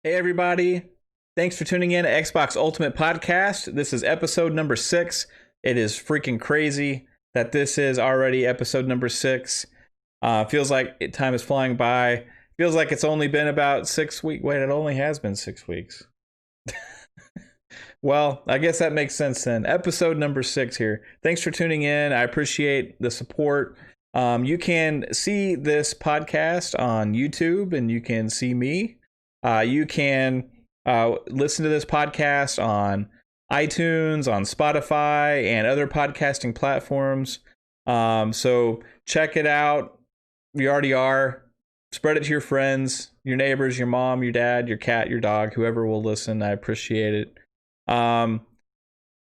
Hey, everybody. Thanks for tuning in to Xbox Ultimate Podcast. This is episode number 6. It is freaking crazy that this is already episode number 6. Feels like time is flying by. Feels like it's only been about 6 weeks. Wait, it only has been 6 weeks. Well, I guess that makes sense then. Episode number 6 here. Thanks for tuning in. I appreciate the support. You can see this podcast on YouTube and you can see me. You can listen to this podcast on iTunes, on Spotify, and other podcasting platforms. So check it out. You already are. Spread it to your friends, your neighbors, your mom, your dad, your cat, your dog, whoever will listen. I appreciate it.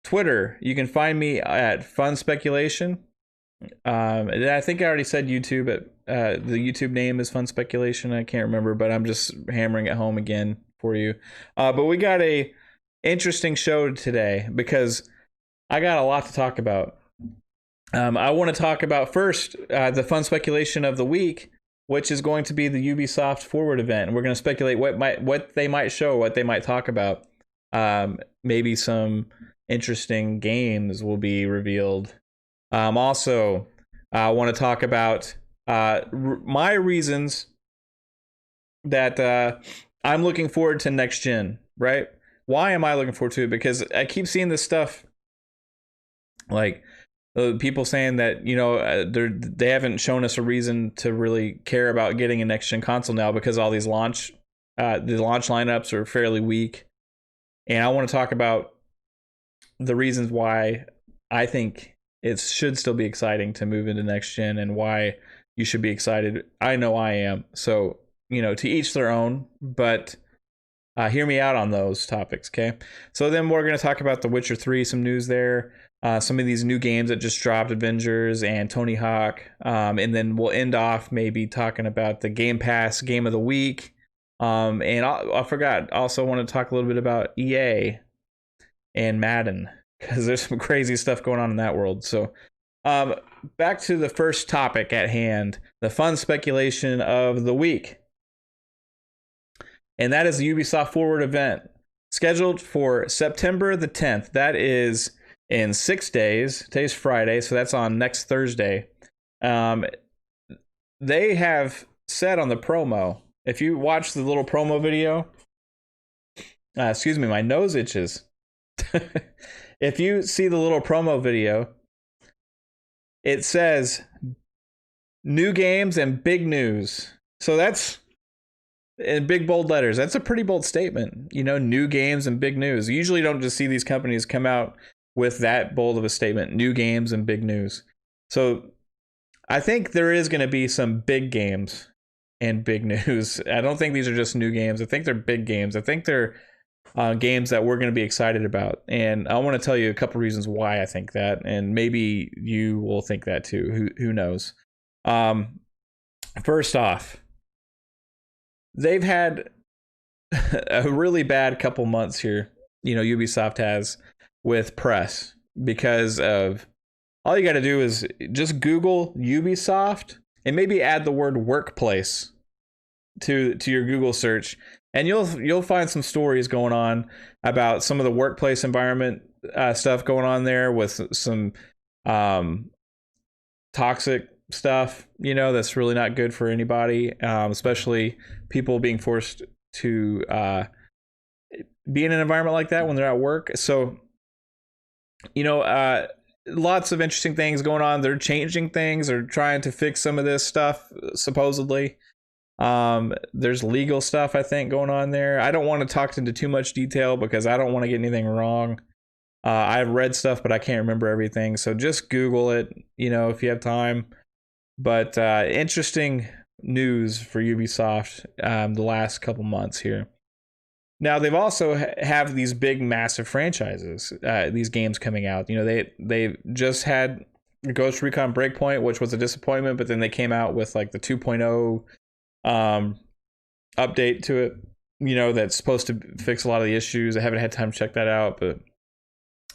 Twitter, you can find me at Fun Speculation. I think I already said YouTube, but the YouTube name is Fun Speculation. I can't remember, but I'm just hammering it home again for you. But we got a interesting show today because I got a lot to talk about. I want to talk about first the Fun Speculation of the week, which is going to be the Ubisoft Forward event. We're going to speculate what they might show, what they might talk about. Maybe some interesting games will be revealed. Also, I want to talk about my reasons that I'm looking forward to next gen, right? Why am I looking forward to it? Because I keep seeing this stuff like people saying that, you know, they haven't shown us a reason to really care about getting a next gen console now because all these the launch lineups are fairly weak. And I want to talk about the reasons why I think it should still be exciting to move into next gen and why you should be excited. I know I am. So, you know, to each their own, but hear me out on those topics, okay? So then we're going to talk about The Witcher 3, some news there, some of these new games that just dropped, Avengers and Tony Hawk, and then we'll end off maybe talking about the Game Pass Game of the Week. And I forgot, also want to talk a little bit about EA and Madden, because there's some crazy stuff going on in that world. So back to the first topic at hand, the fun speculation of the week. And that is the Ubisoft Forward event, scheduled for September the 10th. That is in 6 days. Today's Friday, so that's on next Thursday. They have said on the promo, if you watch the little promo video, excuse me, my nose itches. If you see the little promo video, it says new games and big news. So that's in big bold letters. That's a pretty bold statement. You know, new games and big news. You usually don't just see these companies come out with that bold of a statement, new games and big news. So I think there is going to be some big games and big news. I don't think these are just new games. I think they're big games. I think they're games that we're going to be excited about. And I want to tell you a couple reasons why I think that. And maybe you will think that too. Who knows? First off, they've had a really bad couple months here. You know, Ubisoft has with press because of all you got to do is just Google Ubisoft and maybe add the word workplace to your Google search, and you'll find some stories going on about some of the workplace environment stuff going on there with some toxic stuff, you know, that's really not good for anybody, especially people being forced to be in an environment like that when they're at work. So, you know, lots of interesting things going on. They're changing things. They're trying to fix some of this stuff, supposedly. There's legal stuff, I think, going on there. I don't want to talk into too much detail because I don't want to get anything wrong. I've read stuff, but I can't remember everything. So just Google it, you know, if you have time. But interesting news for Ubisoft the last couple months here. Now, they've also have these big, massive franchises, these games coming out. You know, they just had Ghost Recon Breakpoint, which was a disappointment, but then they came out with like the 2.0 update to it, you know, that's supposed to fix a lot of the issues. I haven't had time to check that out, but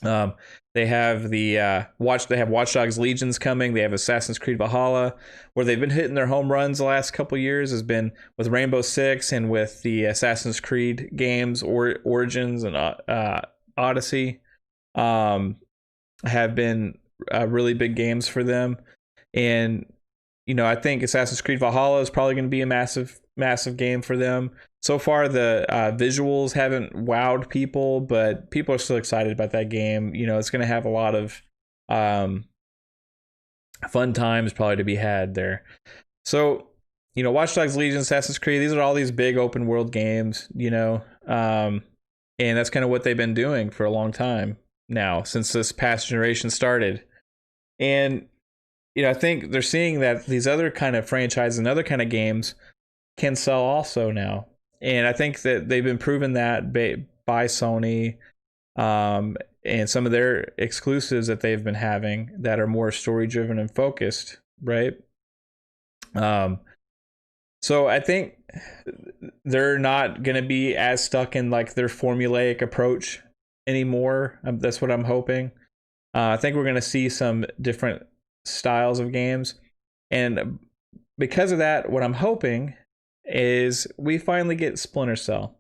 Um, they have They have Watch Dogs Legions coming. They have Assassin's Creed Valhalla, where they've been hitting their home runs the last couple years. Has been with Rainbow Six and with the Assassin's Creed games, or Origins and Odyssey. Um, have been really big games for them, and I think Assassin's Creed Valhalla is probably going to be a massive game for them. So far, the visuals haven't wowed people, but people are still excited about that game. It's going to have a lot of um, fun times probably to be had there. So, Watch Dogs Legion, Assassin's Creed, these are all these big open world games, and that's kind of what they've been doing for a long time now, since this past generation started. And I think they're seeing that these other kind of franchises and other kind of games can sell also now. And I think that they've been proven that by Sony, and some of their exclusives that they've been having that are more story driven and focused, right? So I think they're not going to be as stuck in like their formulaic approach anymore. That's what I'm hoping. I think we're going to see some different styles of games, and because of that, what I'm hoping is we finally get Splinter Cell.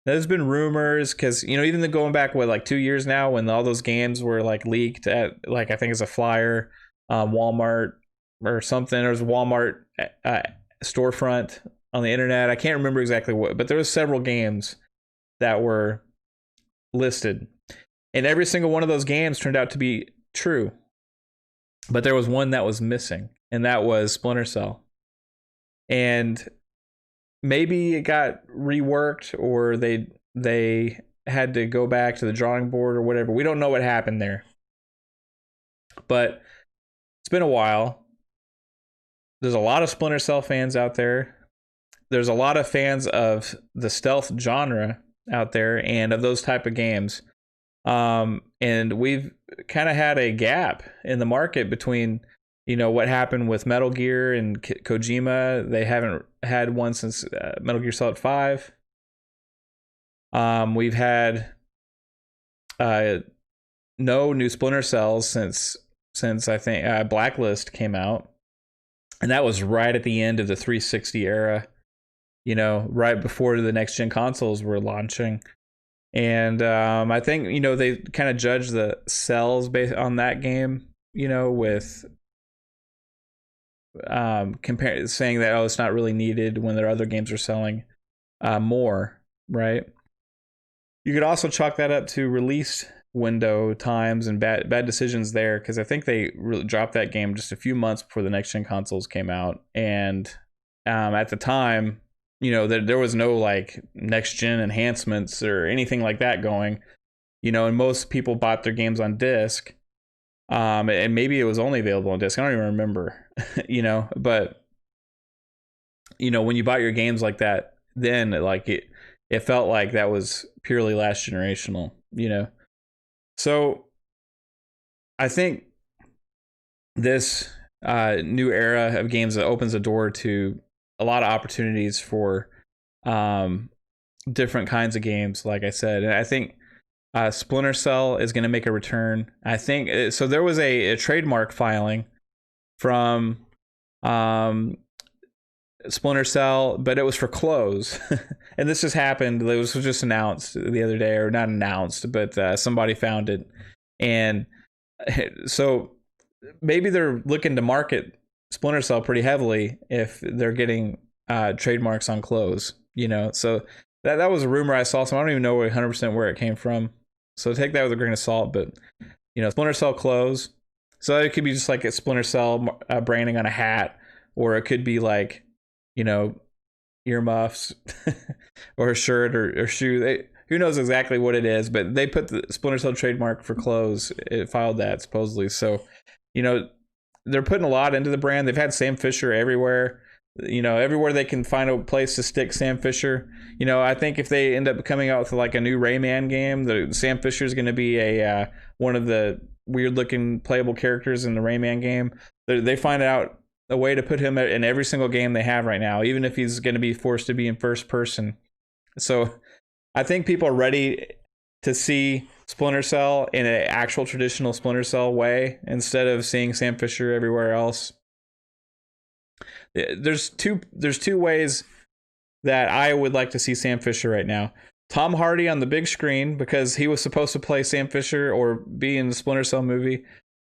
There's been rumors, because even going back like 2 years now, when all those games were like leaked at, like, I think it's a flyer, Walmart or something. There was a Walmart storefront on the internet. I can't remember exactly what, but there was several games that were listed, and every single one of those games turned out to be true. But there was one that was missing, and that was Splinter Cell. And maybe it got reworked, or they had to go back to the drawing board or whatever. We don't know what happened there. But it's been a while. There's a lot of Splinter Cell fans out there. There's a lot of fans of the stealth genre out there and of those type of games. And we've kind of had a gap in the market between, what happened with Metal Gear and Kojima. They haven't had one since Metal Gear Solid 5. We've had no new Splinter Cells since I think Blacklist came out, and that was right at the end of the 360 era. Right before the next gen consoles were launching. And I think, they kind of judge the sales based on that game, with saying that, it's not really needed when their other games are selling more, right? You could also chalk that up to release window times and bad decisions there, because I think they really dropped that game just a few months before the next gen consoles came out. And at the time, there was no like next gen enhancements or anything like that going, and most people bought their games on disc, and maybe it was only available on disc. I don't even remember, but when you bought your games like that, then it felt like that was purely last generational, So I think this new era of games that opens the door to a lot of opportunities for different kinds of games, like I said. And I think Splinter Cell is going to make a return. I think so. There was a trademark filing from Splinter Cell, but it was for clothes. And this just happened. It was just announced the other day, or not announced, but somebody found it. And so maybe they're looking to market Splinter Cell pretty heavily if they're getting trademarks on clothes, So that was a rumor I saw, so I don't even know 100% where it came from. So take that with a grain of salt, but Splinter Cell clothes. So it could be just like a Splinter Cell branding on a hat, or it could be like, earmuffs or a shirt or shoe. Who knows exactly what it is, but they put the Splinter Cell trademark for clothes. It filed that supposedly. So, they're putting a lot into the brand. They've had Sam Fisher everywhere. Everywhere they can find a place to stick Sam Fisher. I think if they end up coming out with like a new Rayman game, the Sam Fisher is going to be a one of the weird looking playable characters in the Rayman game. They find out a way to put him in every single game they have right now, even if he's going to be forced to be in first person. So I think people are ready to see Splinter Cell in an actual traditional Splinter Cell way instead of seeing Sam Fisher everywhere else. There's two ways that I would like to see Sam Fisher right now. Tom Hardy on the big screen, because he was supposed to play Sam Fisher or be in the Splinter Cell movie.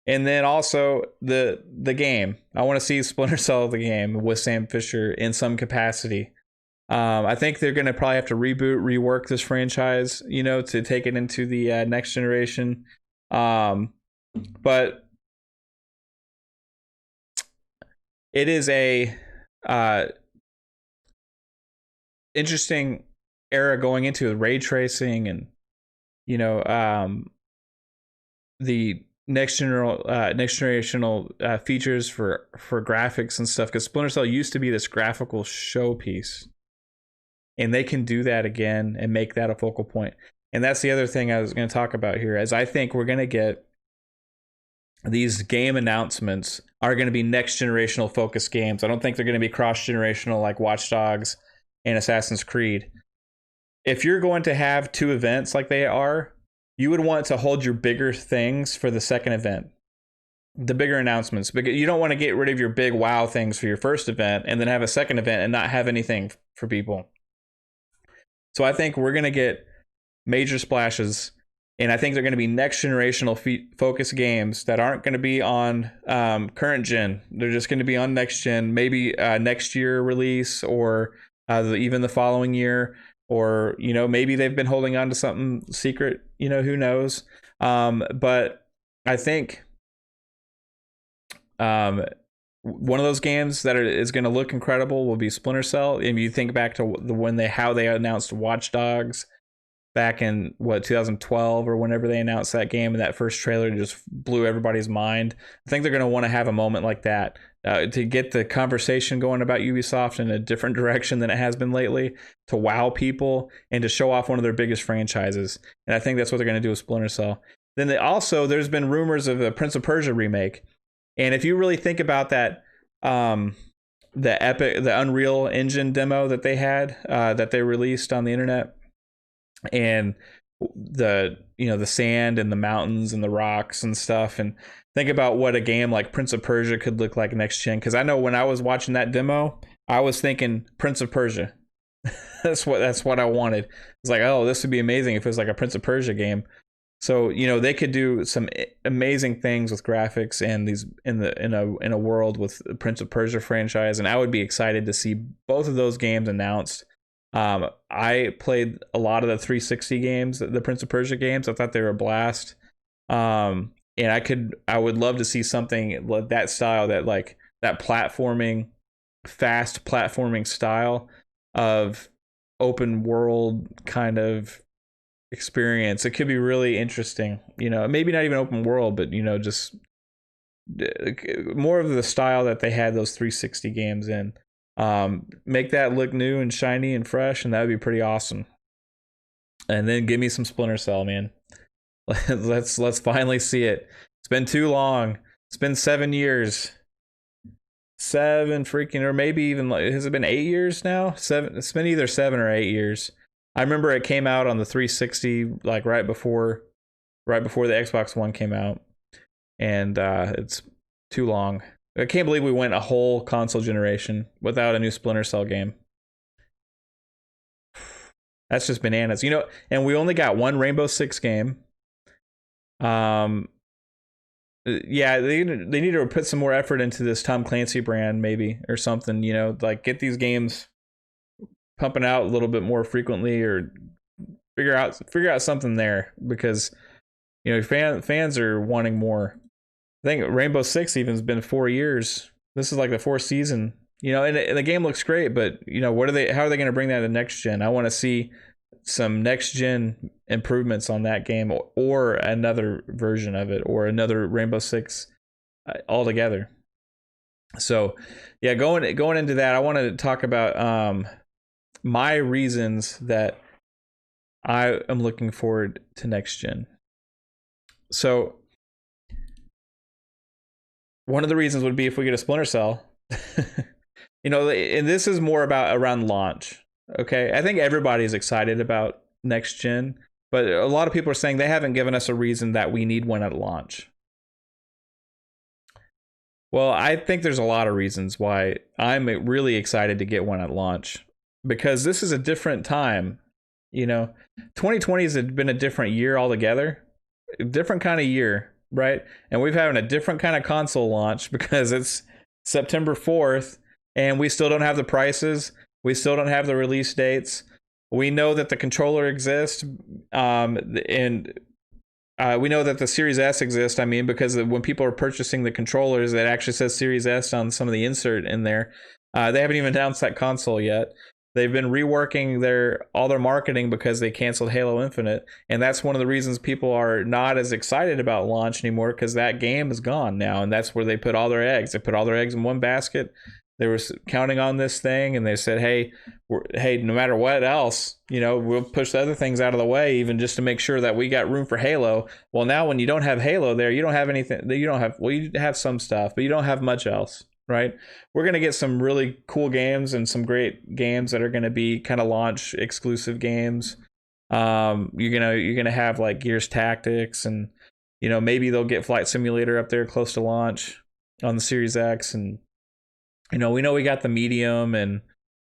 And then also the game. I want to see Splinter Cell the game with Sam Fisher in some capacity. I think they're going to probably have to reboot, rework this franchise, to take it into the next generation. But it is a interesting era going into ray tracing and the next generational features for graphics and stuff, because Splinter Cell used to be this graphical showpiece, and they can do that again and make that a focal point. And that's the other thing I was going to talk about here, is I think we're going to get these game announcements are going to be next generational focused games. I don't think they're going to be cross generational like Watch Dogs and Assassin's Creed. If you're going to have two events like they are, you would want to hold your bigger things for the second event, the bigger announcements, because you don't want to get rid of your big wow things for your first event and then have a second event and not have anything for people. So I think we're going to get major splashes, and I think they're going to be next generational focused games that aren't going to be on current gen. They're just going to be on next gen, maybe next year release, or even the following year. Or, maybe they've been holding on to something secret, who knows. But I think one of those games that is going to look incredible will be Splinter Cell. If you think back to how they announced Watch Dogs back in 2012 or whenever they announced that game, and that first trailer just blew everybody's mind. I think they're going to want to have a moment like that to get the conversation going about Ubisoft in a different direction than it has been lately, to wow people and to show off one of their biggest franchises. And I think that's what they're going to do with Splinter Cell. Then there's been rumors of a Prince of Persia remake. And if you really think about that, the Unreal Engine demo that they had, that they released on the internet, and the sand and the mountains and the rocks and stuff, and think about what a game like Prince of Persia could look like next gen. Because I know when I was watching that demo, I was thinking Prince of Persia. that's what I wanted. It's like, oh, this would be amazing if it was like a Prince of Persia game. So they could do some amazing things with graphics and these in a world with the Prince of Persia franchise, and I would be excited to see both of those games announced. I played a lot of the 360 games, the Prince of Persia games. I thought they were a blast. And I would love to see something like that style, that platforming, fast platforming style of open world kind of experience. It could be really interesting, maybe not even open world, but just more of the style that they had those 360 games in. Make that look new and shiny and fresh, and that would be pretty awesome. And then give me some Splinter Cell, man. Let's finally see it. It's been too long. It's been 7 years. 7 freaking, or maybe even, has it been 8 years now? 7. It's been either 7 or 8 years. I remember it came out on the 360, like right before the Xbox One came out, and it's too long. I can't believe we went a whole console generation without a new Splinter Cell game. That's just bananas, and we only got one Rainbow Six game. Yeah, they need to put some more effort into this Tom Clancy brand, maybe, or something, like get these games pumping out a little bit more frequently, or figure out something there, because fans are wanting more. I think Rainbow Six even has been 4 years. This is like the 4th season, and the game looks great, but how are they going to bring that to next gen? I want to see some next gen improvements on that game, or another version of it, or another Rainbow Six altogether. So yeah, going into that, I want to talk about my reasons that I am looking forward to next gen. So one of the reasons would be if we get a Splinter Cell, and this is more about around launch. Okay, I think everybody's excited about next gen. But a lot of people are saying they haven't given us a reason that we need one at launch. Well, I think there's a lot of reasons why I'm really excited to get one at launch, because this is a different time. 2020 has been a different year altogether, a different kind of year, right? And we've having a different kind of console launch because it's September 4th and we still don't have the prices. We still don't have the release dates. We know that the controller exists, and we know that the Series S exists. I mean, because when people are purchasing the controllers, it actually says Series S on some of the insert in there. They haven't even announced that console yet. They've been reworking all their marketing because they canceled Halo Infinite, and that's one of the reasons people are not as excited about launch anymore, because that game is gone now, and that's where they put all their eggs. They put all their eggs in one basket. They were counting on this thing, and they said, hey, no matter what else, we'll push the other things out of the way, even just to make sure that we got room for Halo. Well, now when you don't have Halo there, you don't have anything. You have some stuff, but you don't have much else, right? We're going to get some really cool games and some great games that are going to be kind of launch exclusive games. You're gonna have like Gears Tactics, and maybe they'll get Flight Simulator up there close to launch on the Series X, and we know we got the Medium, and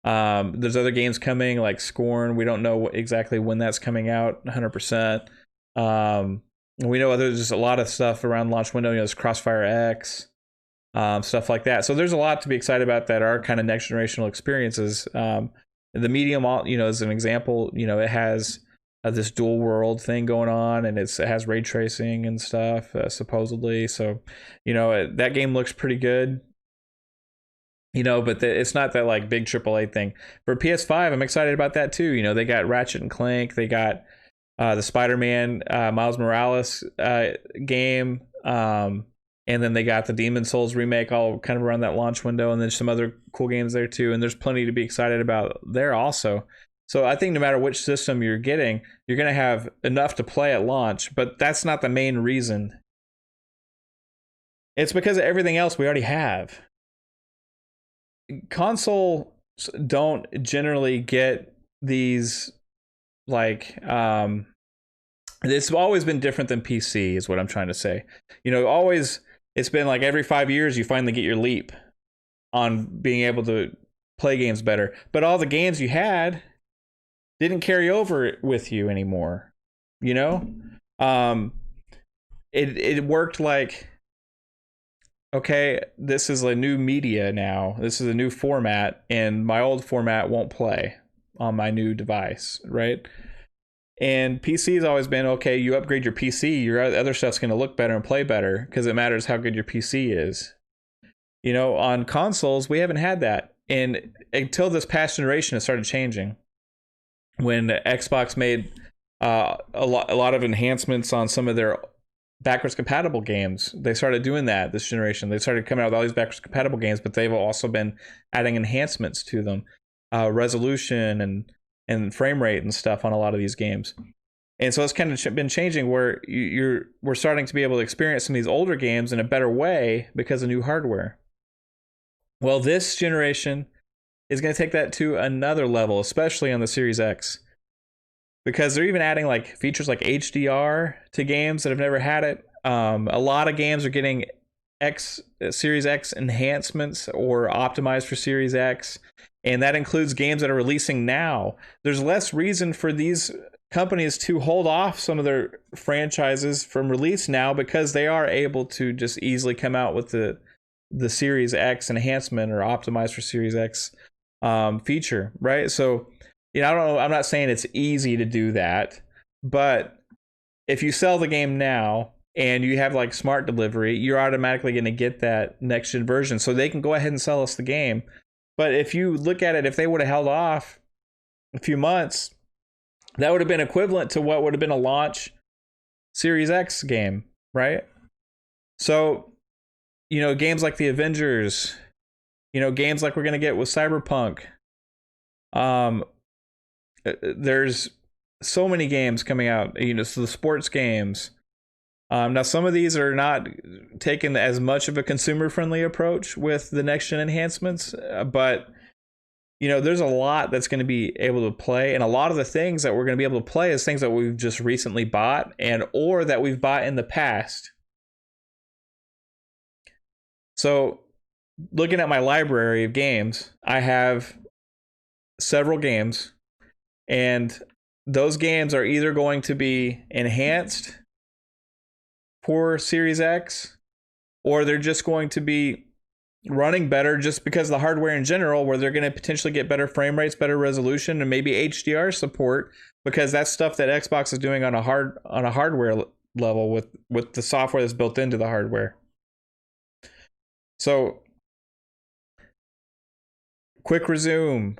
there's other games coming like Scorn. We don't know exactly when that's coming out 100%. We know there's just a lot of stuff around launch window. There's Crossfire X, stuff like that. So there's a lot to be excited about that are kind of next generational experiences. The Medium, as an example, it has this dual world thing going on, and it has ray tracing and stuff, supposedly. So, that game looks pretty good. But it's not that like big AAA thing. For PS5, I'm excited about that too. They got Ratchet and Clank, they got the Spider-Man Miles Morales game, and then they got the Demon Souls remake all kind of around that launch window, and then some other cool games there too. And there's plenty to be excited about there also. So I think no matter which system you're getting, you're going to have enough to play at launch, but that's not the main reason. It's because of everything else we already have. Consoles don't generally get these like it's always been different than PC is what I'm trying to say. Always it's been like every 5 years you finally get your leap on being able to play games better, but all the games you had didn't carry over with you anymore. It worked like, okay, this is a new media now. This is a new format, and my old format won't play on my new device, right? And PC has always been, okay, you upgrade your PC, your other stuff's going to look better and play better because it matters how good your PC is. On consoles, we haven't had that. And until this past generation, it started changing. When Xbox made a lot of enhancements on some of their backwards compatible games, they started doing that this generation. They started coming out with all these backwards compatible games, but they've also been adding enhancements to them, resolution and frame rate and stuff on a lot of these games. And so it's kind of been changing where we're starting to be able to experience some of these older games in a better way because of new hardware. Well, this generation is going to take that to another level, especially on the Series X, because they're even adding like features like HDR to games that have never had it. A lot of games are getting Series X enhancements or optimized for Series X, and that includes games that are releasing now. There's less reason for these companies to hold off some of their franchises from release now because they are able to just easily come out with the Series X enhancement or optimized for Series X feature, right? So, I don't know. I'm not saying it's easy to do that, but if you sell the game now and you have like smart delivery, you're automatically going to get that next gen version. So they can go ahead and sell us the game. But if you look at it, if they would have held off a few months, that would have been equivalent to what would have been a launch Series X game, right? So, games like the Avengers, games like we're going to get with Cyberpunk, there's so many games coming out, so the sports games. Now, some of these are not taking as much of a consumer-friendly approach with the next-gen enhancements, but, there's a lot that's going to be able to play, and a lot of the things that we're going to be able to play is things that we've just recently bought and or that we've bought in the past. So looking at my library of games, I have several games, and those games are either going to be enhanced for Series X, or they're just going to be running better just because the hardware in general, where they're going to potentially get better frame rates, better resolution, and maybe HDR support, because that's stuff that Xbox is doing on a hardware level with the software that's built into the hardware. So quick resume.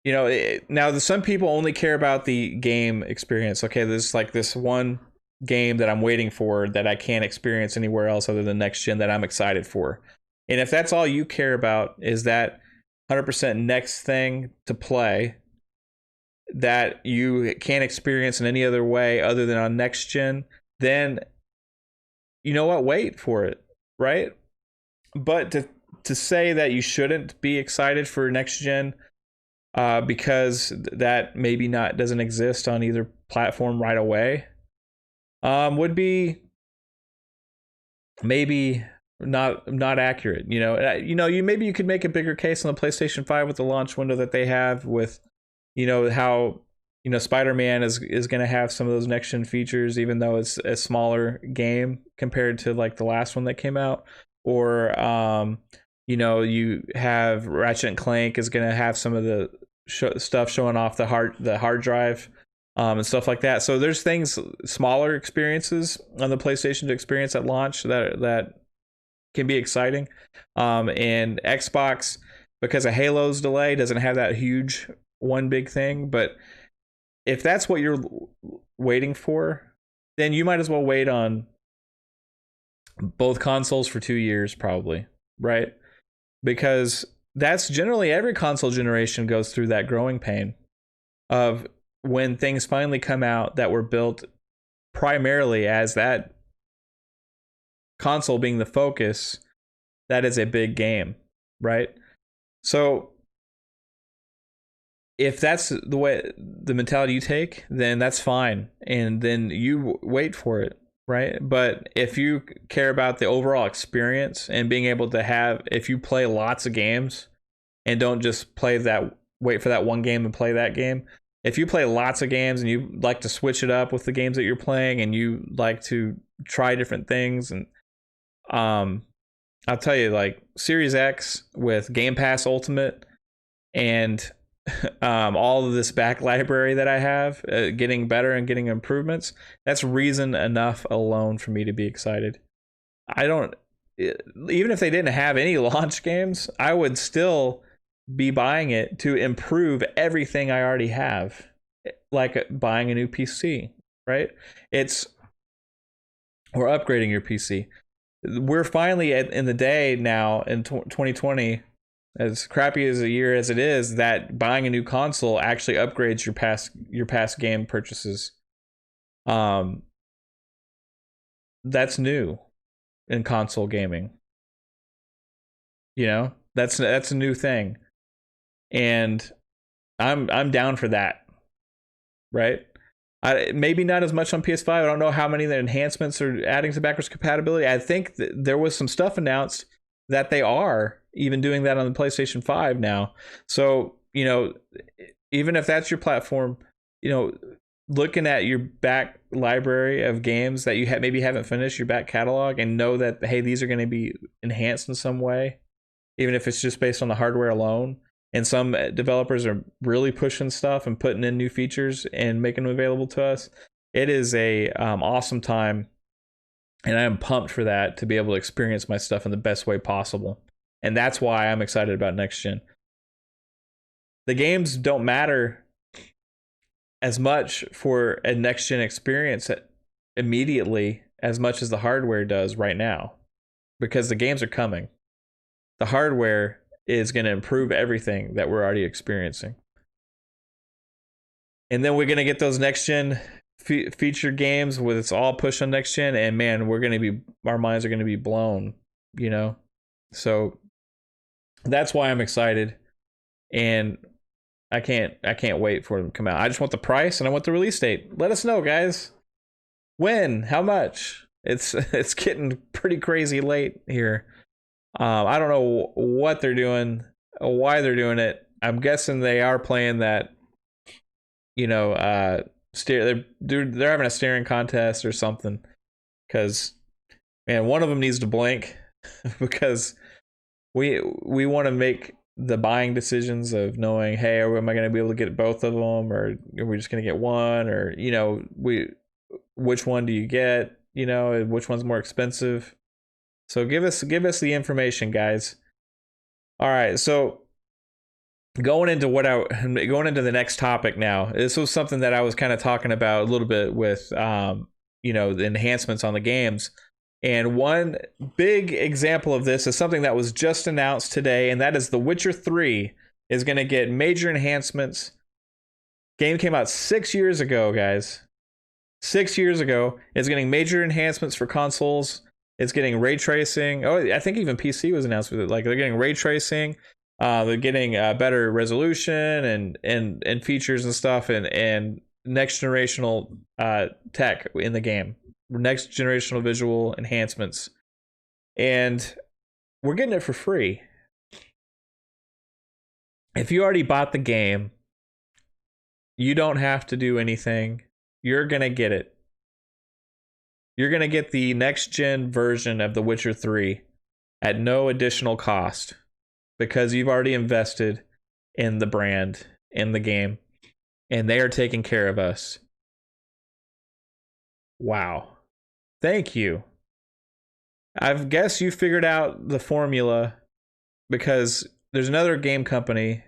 Now some people only care about the game experience. Okay, there's like this one game that I'm waiting for that I can't experience anywhere else other than next gen that I'm excited for. And if that's all you care about, is that 100% next thing to play that you can't experience in any other way other than on next gen, then you know what? Wait for it, right? But to say that you shouldn't be excited for next gen because that maybe doesn't exist on either platform right away would be maybe not accurate. Maybe you could make a bigger case on the PlayStation 5 with the launch window that they have, with how Spider-Man is going to have some of those next gen features, even though it's a smaller game compared to like the last one that came out. Or you have Ratchet and Clank is going to have some of the stuff showing off the hard drive and stuff like that. So there's smaller experiences on the PlayStation to experience at launch that can be exciting. And Xbox, because of Halo's delay, doesn't have that huge one big thing. But if that's what you're waiting for, then you might as well wait on both consoles for 2 years, probably, right? Because that's generally every console generation goes through that growing pain of when things finally come out that were built primarily as that console being the focus, that is a big game, right? So if that's the mentality you take, then that's fine, and then you wait for it, right? But if you care about the overall experience and being able to if you play lots of games and don't just wait for that one game and play that game, if you play lots of games and you like to switch it up with the games that you're playing and you like to try different things, and I'll tell you, like Series X with Game Pass Ultimate and all of this back library that I have getting better and getting improvements, that's reason enough alone for me to be excited. Even if they didn't have any launch games, I would still be buying it to improve everything I already have, like buying a new PC, right? Or upgrading your PC. We're finally in the day now in 2020, as crappy as a year as it is, that buying a new console actually upgrades your past game purchases. That's new in console gaming. That's a new thing, and I'm down for that, right? Maybe not as much on PS5. I don't know how many of the enhancements are adding to backwards compatibility. I think there was some stuff announced that they are even doing that on the PlayStation 5 now. So, even if that's your platform, looking at your back library of games that you maybe haven't finished, your back catalog, and know that, hey, these are going to be enhanced in some way, even if it's just based on the hardware alone. And some developers are really pushing stuff and putting in new features and making them available to us. It is a awesome time, and I am pumped for that, to be able to experience my stuff in the best way possible. And that's why I'm excited about next gen. The games don't matter as much for a next gen experience immediately as much as the hardware does right now, because the games are coming. The hardware is going to improve everything that we're already experiencing. And then we're going to get those next gen feature games with it's all push on next gen, and man, our minds are going to be blown, So that's why I'm excited. And I can't wait for them to come out. I just want the price and I want the release date. Let us know, guys. When? How much? It's getting pretty crazy late here. I don't know what they're doing, why they're doing it. I'm guessing they are playing that, they're having a staring contest or something. Because, man, one of them needs to blink because we want to make the buying decisions of knowing, hey, am I going to be able to get both of them, or are we just going to get one, or which one do you get, which one's more expensive. So give us the information, guys. All right, so going into the next topic now. This was something that I was kind of talking about a little bit with the enhancements on the games. And one big example of this is something that was just announced today, and that is The Witcher 3 is going to get major enhancements. Game came out 6 years ago, guys. 6 years ago. It's getting major enhancements for consoles. It's getting ray tracing. Oh, I think even PC was announced with it. Like, they're getting ray tracing. They're getting better resolution and features and stuff, and next generational tech in the game. Next generational visual enhancements. And we're getting it for free. If you already bought the game, you don't have to do anything. You're going to get it. You're going to get the next gen version of The Witcher 3 at no additional cost because you've already invested in the brand, in the game, and they are taking care of us. Wow. Thank you. I guess you figured out the formula because there's another game company,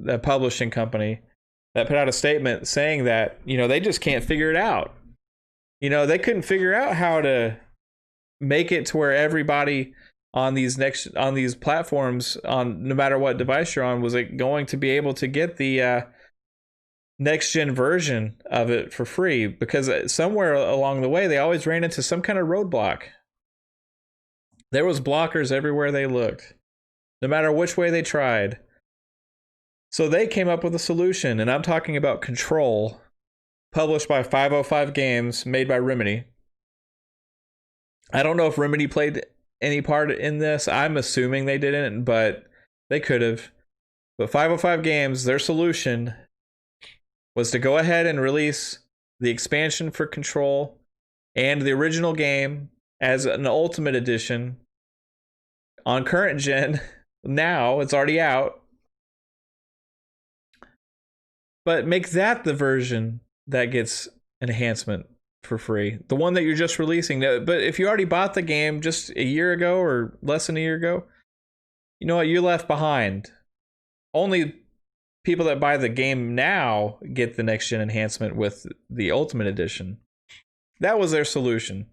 a publishing company, that put out a statement saying that, they just can't figure it out. They couldn't figure out how to make it to where everybody on these platforms, on no matter what device you're on, was going to be able to get the next gen version of it for free, because somewhere along the way they always ran into some kind of roadblock. There was blockers everywhere they looked, no matter which way they tried. So they came up with a solution, and I'm talking about Control, published by 505 Games, made by Remedy. I don't know if Remedy played any part in this. I'm assuming they didn't, but they could have. But 505 Games, their solution was to go ahead and release the expansion for Control and the original game as an Ultimate Edition on current gen. Now it's already out, but make that the version that gets enhancement for free, the one that you're just releasing. But if you already bought the game just a year ago or less than a year ago, you know what, you're left behind. Only people that buy the game now get the next gen enhancement with the Ultimate Edition. That was their solution,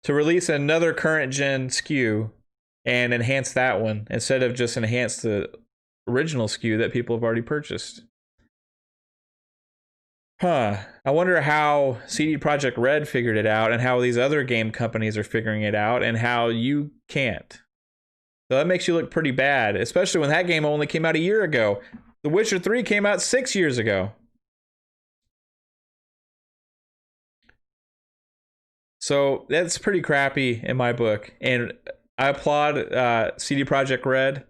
to release another current gen SKU and enhance that one instead of just enhance the original SKU that people have already purchased. I wonder how CD Projekt Red figured it out, and how these other game companies are figuring it out, and how you can't. So that makes you look pretty bad, especially when that game only came out a year ago. The Witcher 3 came out 6 years ago. So that's pretty crappy in my book. And I applaud CD Projekt Red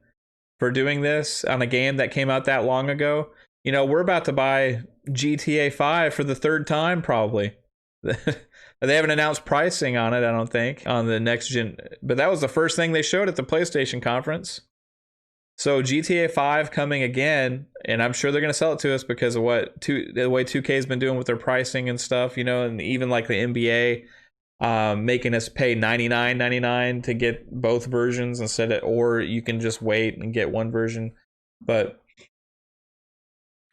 for doing this on a game that came out that long ago. We're about to buy GTA 5 for the third time, probably. They haven't announced pricing on it, I don't think, on the next gen. But that was the first thing they showed at the PlayStation conference. So GTA 5 coming again, and I'm sure they're going to sell it to us because of the way 2K has been doing with their pricing and stuff, and even like the NBA making us pay $99.99 to get both versions or you can just wait and get one version. But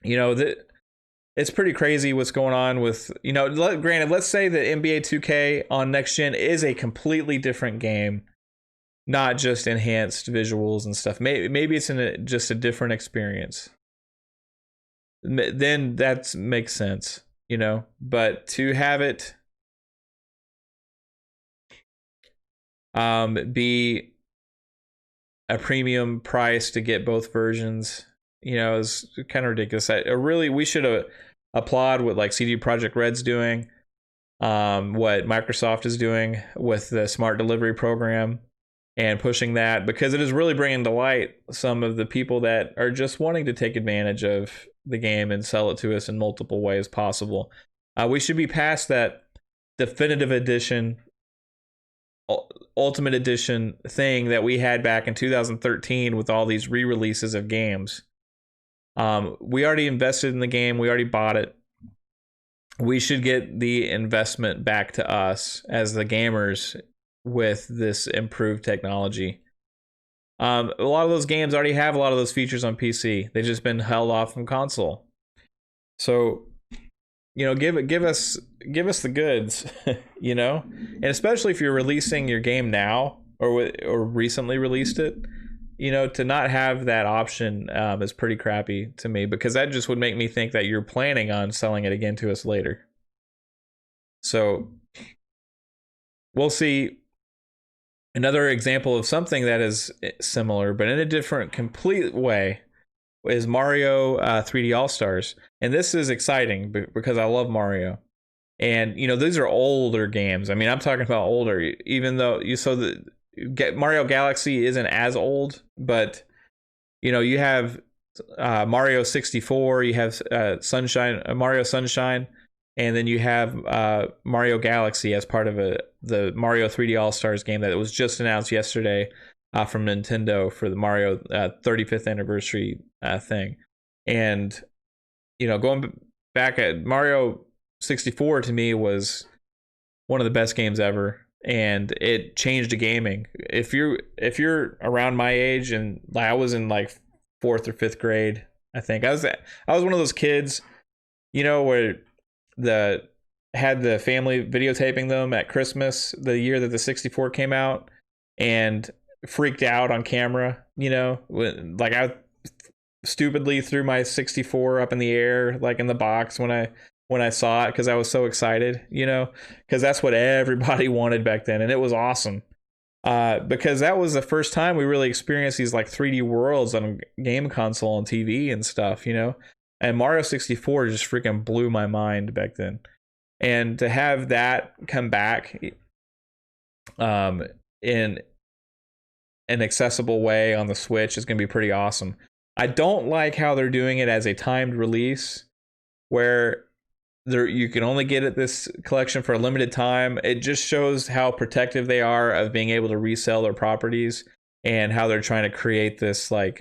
it's pretty crazy what's going on with, granted, let's say that NBA 2K on next gen is a completely different game, not just enhanced visuals and stuff. Maybe it's just a different experience. Then that makes sense, but to have it be a premium price to get both versions, Is kind of ridiculous. We should applaud what like CD Projekt Red's doing, what Microsoft is doing with the smart delivery program and pushing that, because it is really bringing to light some of the people that are just wanting to take advantage of the game and sell it to us in multiple ways possible. We should be past that definitive edition, ultimate edition thing that we had back in 2013 with all these re-releases of games. We already invested in the game. We already bought it. We should get the investment back to us as the gamers with this improved technology. A lot of those games already have a lot of those features on PC. They've just been held off from console. So, give us the goods, and especially if you're releasing your game now or recently released it, to not have that option is pretty crappy to me, because that just would make me think that you're planning on selling it again to us later. So we'll see. Another example of something that is similar, but in a different, complete way, is Mario 3D All-Stars. And this is exciting because I love Mario. And, these are older games. I mean, I'm talking about older, even though Mario Galaxy isn't as old, but, you have Mario 64, you have Mario Sunshine, and then you have Mario Galaxy as part of the Mario 3D All-Stars game that was just announced yesterday from Nintendo for the Mario 35th anniversary thing. And, going back at Mario 64, to me, was one of the best games ever. And it changed the gaming. If you're around my age, and I was in like 4th or 5th grade, I think I was one of those kids, where had the family videotaping them at Christmas the year that the 64 came out, and freaked out on camera. Like I stupidly threw my 64 up in the air, like in the box when I saw it, because I was so excited, because that's what everybody wanted back then, and it was awesome. Because that was the first time we really experienced these like 3D worlds on a game console and TV and stuff, And Mario 64 just freaking blew my mind back then. And to have that come back in an accessible way on the Switch is going to be pretty awesome. I don't like how they're doing it as a timed release, where you can only get this collection for a limited time. It just shows how protective they are of being able to resell their properties, and how they're trying to create this like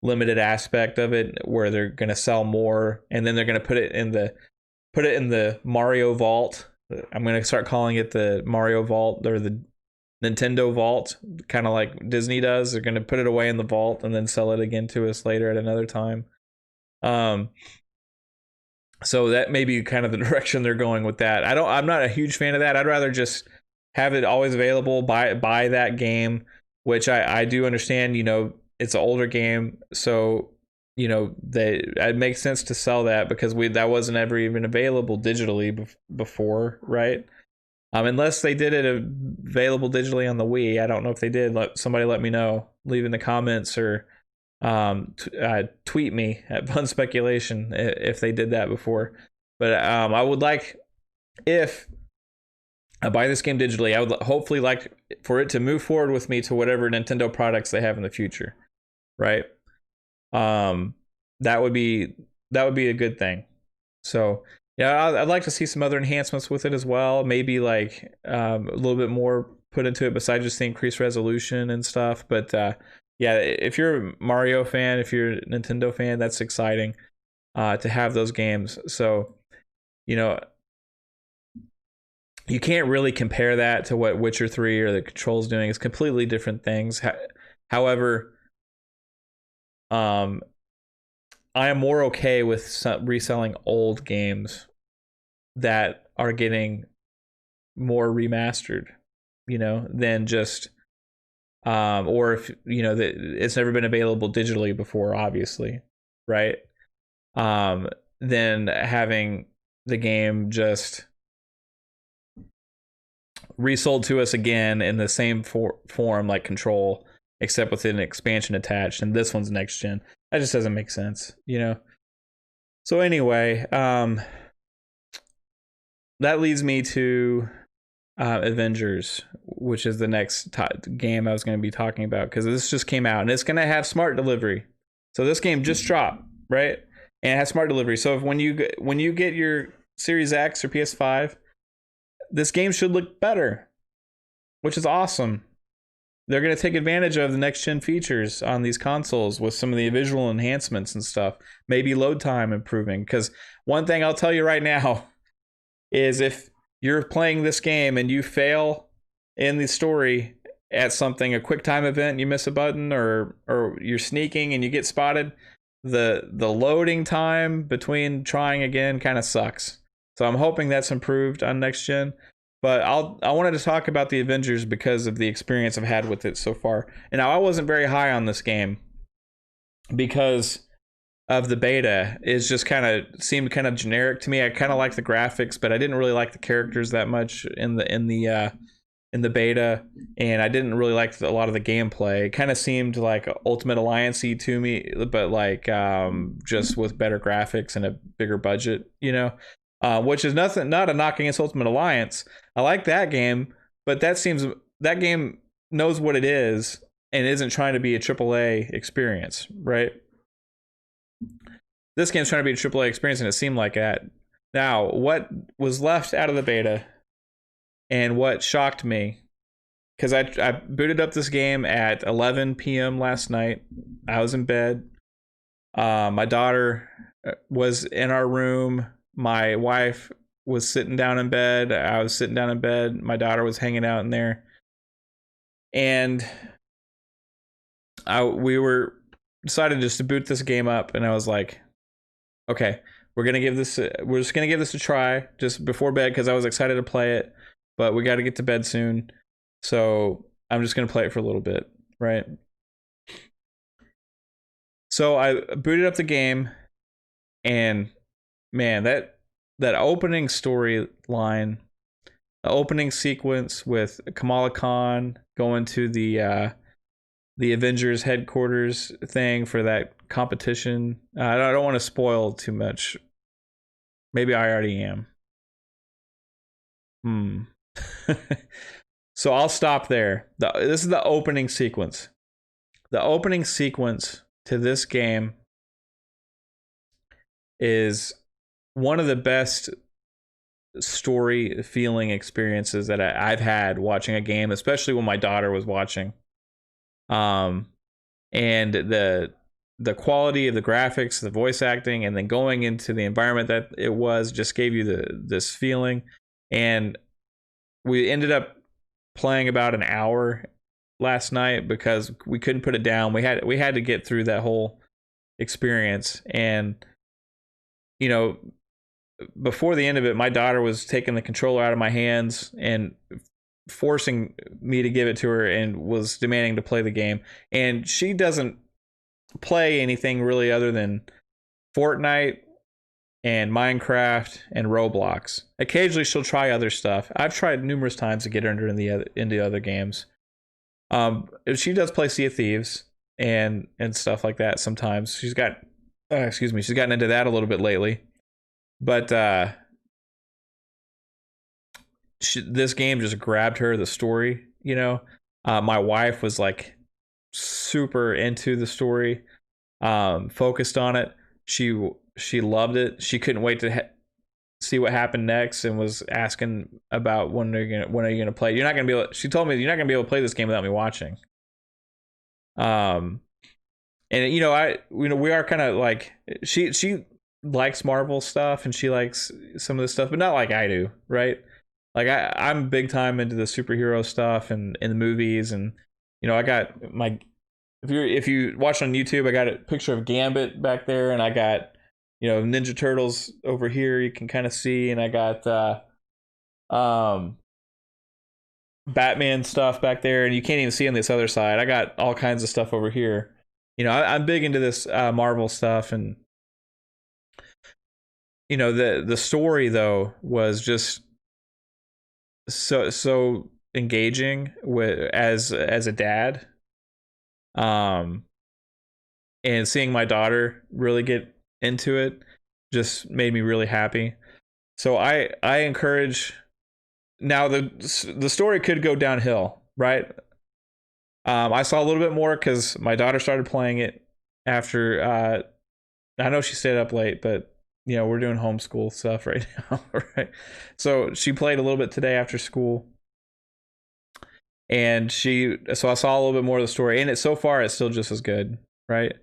limited aspect of it where they're going to sell more, and then they're going to put it in the Mario Vault. I'm going to start calling it the Mario Vault, or the Nintendo Vault, kind of like Disney does. They're going to put it away in the vault and then sell it again to us later at another time. So that may be kind of the direction they're going with that. I'm not a huge fan of that. I'd rather just have it always available, buy that game, which I do understand, it's an older game. So, it makes sense to sell that, because that wasn't ever even available digitally before, right? Unless they did it available digitally on the Wii. I don't know if they did. Somebody let me know. Leave in the comments, or tweet me at Fun Speculation if they did that before. But I would like, if I buy this game digitally, I would hopefully like for it to move forward with me to whatever Nintendo products they have in the future, right? That would be a good thing. So yeah, I'd like to see some other enhancements with it as well. Maybe like a little bit more put into it besides just the increased resolution and stuff. But yeah, if you're a Mario fan, if you're a Nintendo fan, that's exciting to have those games. So, you can't really compare that to what Witcher 3 or the Control's doing. It's completely different things. However, I am more okay with reselling old games that are getting more remastered, than just or if it's never been available digitally before, obviously, right? Then having the game just resold to us again in the same form like Control, except with an expansion attached, and this one's next gen. That just doesn't make sense, you know. So anyway, that leads me to Avengers, which is the next game I was going to be talking about, because this just came out and it's going to have smart delivery. So this game just dropped, right? And it has smart delivery. So if when you get your Series X or PS5, this game should look better, which is awesome. They're going to take advantage of the next gen features on these consoles with some of the visual enhancements and stuff. Maybe load time improving. Because one thing I'll tell you right now is if you're playing this game and you fail in the story at something, a quick time event, you miss a button, or you're sneaking and you get spotted, the loading time between trying again kind of sucks. So I'm hoping that's improved on next gen. But I wanted to talk about the Avengers because of the experience I've had with it so far. And now I wasn't very high on this game because of the beta. Is just kind of seemed kind of generic to me. I kind of like the graphics, but I didn't really like the characters that much in the beta, and I didn't really like a lot of the gameplay. It kind of seemed like Ultimate Alliance-y to me, but like just with better graphics and a bigger budget, you know. Which is not a knock against Ultimate Alliance. I like that game, but that game knows what it is and isn't trying to be a AAA experience, right? This game's trying to be a AAA experience, and it seemed like that. Now, what was left out of the beta and what shocked me, because I booted up this game at 11 p.m. last night. I was in bed. My daughter was in our room. My wife was sitting down in bed. I was sitting down in bed. My daughter was hanging out in there. And we were decided just to boot this game up. And I was like, okay, we're just going to give this a try just before bed, because I was excited to play it. But we got to get to bed soon. So I'm just going to play it for a little bit, right? So I booted up the game, and man, that opening storyline, the opening sequence with Kamala Khan going to the Avengers headquarters thing for that competition. I don't want to spoil too much. Maybe I already am. So I'll stop there. This is the opening sequence. The opening sequence to this game is one of the best story feeling experiences that I've had watching a game, especially when my daughter was watching. And the quality of the graphics, the voice acting, and then going into the environment that it was just gave you this feeling. And we ended up playing about an hour last night because we couldn't put it down. We had to get through that whole experience. And you know, before the end of it, my daughter was taking the controller out of my hands and forcing me to give it to her and was demanding to play the game. And she doesn't play anything really other than Fortnite and Minecraft and Roblox. Occasionally she'll try other stuff. I've tried numerous times to get her into other games. She does play Sea of Thieves and stuff like that sometimes. She's gotten into that a little bit lately. But this game just grabbed her, the story, you know. My wife was like super into the story, focused on it. She loved it. She couldn't wait to see what happened next, and was asking about when are you gonna play. You're not gonna be able. She told me you're not gonna be able to play this game without me watching. And you know, we are kind of like she likes Marvel stuff and she likes some of this stuff, but not like I do, right? Like I'm big time into the superhero stuff and in the movies, and you know, I got my if you watch on YouTube, I got a picture of Gambit back there, and I got, you know, Ninja Turtles over here you can kind of see, and I got Batman stuff back there, and you can't even see on this other side. I got all kinds of stuff over here. You know, I'm big into this Marvel stuff, and you know, the story though was just so engaging with as a dad. And and seeing my daughter really get into it just made me really happy. So I encourage. Now the story could go downhill, right? I saw a little bit more because my daughter started playing it after. I know she stayed up late, but we're doing homeschool stuff right now, right? So she played a little bit today after school, and so I saw a little bit more of the story, and so far it's still just as good, right?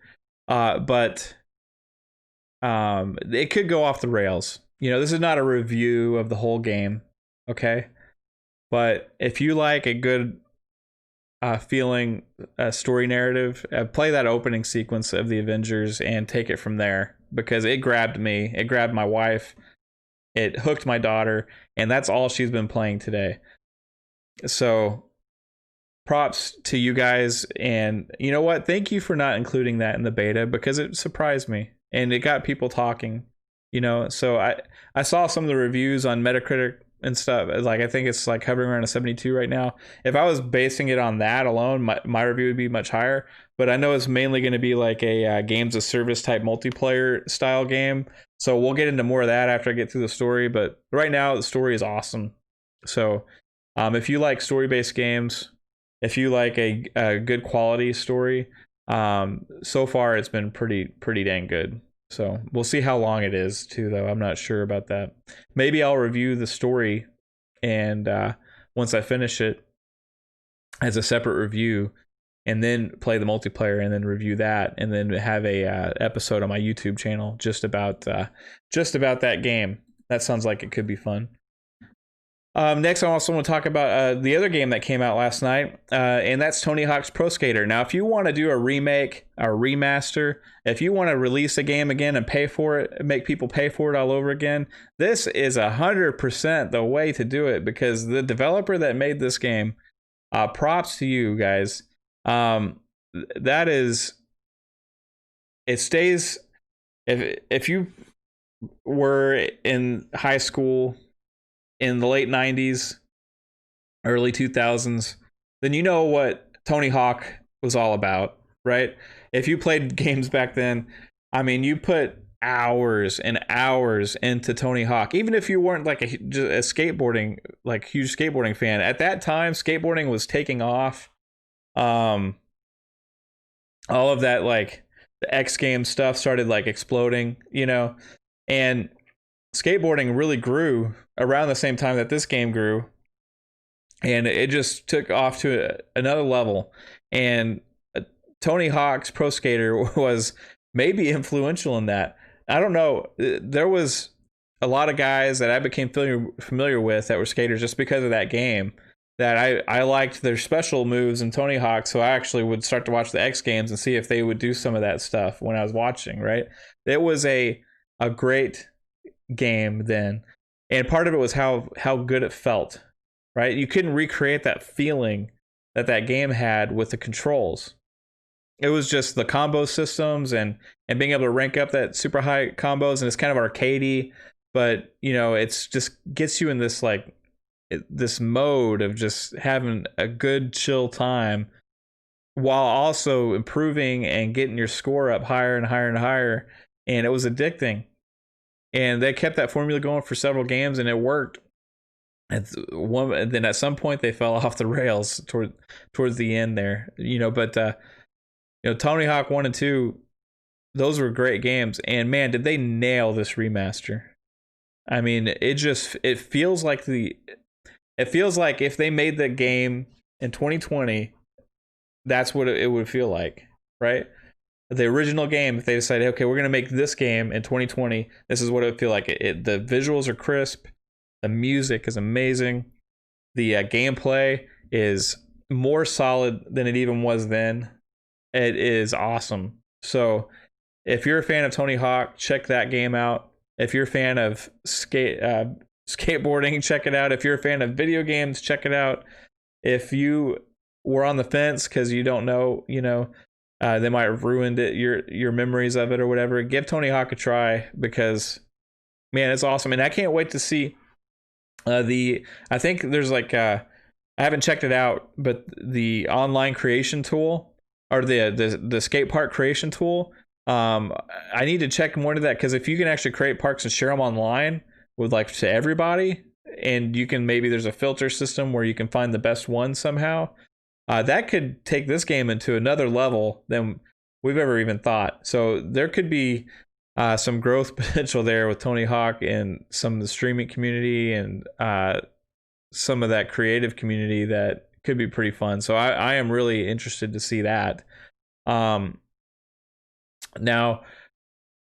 But it could go off the rails. This is not a review of the whole game, okay? But if you like a good feeling story narrative, play that opening sequence of the Avengers and take it from there, because it grabbed me, it grabbed my wife, it hooked my daughter, and that's all she's been playing today. So props to you guys, and you know what? Thank you for not including that in the beta, because it surprised me and it got people talking. So I saw some of the reviews on Metacritic and stuff. Like, I think it's like hovering around a 72 right now. If I was basing it on that alone, my review would be much higher. But I know it's mainly going to be like a games of service type multiplayer style game. So we'll get into more of that after I get through the story. But right now, the story is awesome. So if you like story-based games, if you like a good quality story, so far it's been pretty dang good. So we'll see how long it is too, though. I'm not sure about that. Maybe I'll review the story, and once I finish it as a separate review, and then play the multiplayer, and then review that, and then have a episode on my YouTube channel just about that game. That sounds like it could be fun. Next, I also want to talk about the other game that came out last night, and that's Tony Hawk's Pro Skater. Now, if you want to do a remake, a remaster, if you want to release a game again and pay for it, make people pay for it all over again, this is 100% the way to do it, because the developer that made this game, props to you guys. That is, it stays. If you were in high school in the late 90s, early 2000s, then you know what Tony Hawk was all about, right? If you played games back then, I mean, you put hours and hours into Tony Hawk. Even if you weren't like a skateboarding, like huge skateboarding fan, at that time, skateboarding was taking off. All of that, like the X Games stuff started like exploding, and skateboarding really grew around the same time that this game grew, and it just took off to another level. And Tony Hawk's Pro Skater was maybe influential in that. I don't know. There was a lot of guys that I became familiar with that were skaters just because of that game, that I liked their special moves in Tony Hawk, so I actually would start to watch the X Games and see if they would do some of that stuff when I was watching, right? It was a great game then, and part of it was how good it felt, right? You couldn't recreate that feeling that game had with the controls. It was just the combo systems and being able to rank up that super high combos, and it's kind of arcadey, but it's just gets you in this like this mode of just having a good chill time while also improving and getting your score up higher and higher and higher. And it was addicting. And they kept that formula going for several games, and it worked. And then at some point they fell off the rails towards the end there, But Tony Hawk 1 and 2, those were great games. And man, did they nail this remaster? I mean, it feels like if they made the game in 2020, that's what it would feel like, right? The original game, if they decided, okay, we're going to make this game in 2020, this is what it would feel like. The visuals are crisp. The music is amazing. The gameplay is more solid than it even was then. It is awesome. So if you're a fan of Tony Hawk, check that game out. If you're a fan of skateboarding, check it out. If you're a fan of video games, check it out. If you were on the fence because you don't know, they might have ruined it, your memories of it or whatever, give Tony Hawk a try, because man, it's awesome. And I can't wait to see I think there's like I haven't checked it out, but the online creation tool or the skate park creation tool. I need to check more into that, because if you can actually create parks and share them online with like to everybody, and you can, maybe there's a filter system where you can find the best one somehow, that could take this game into another level than we've ever even thought. So there could be some growth potential there with Tony Hawk and some of the streaming community, and some of that creative community that could be pretty fun. So I am really interested to see that. Now,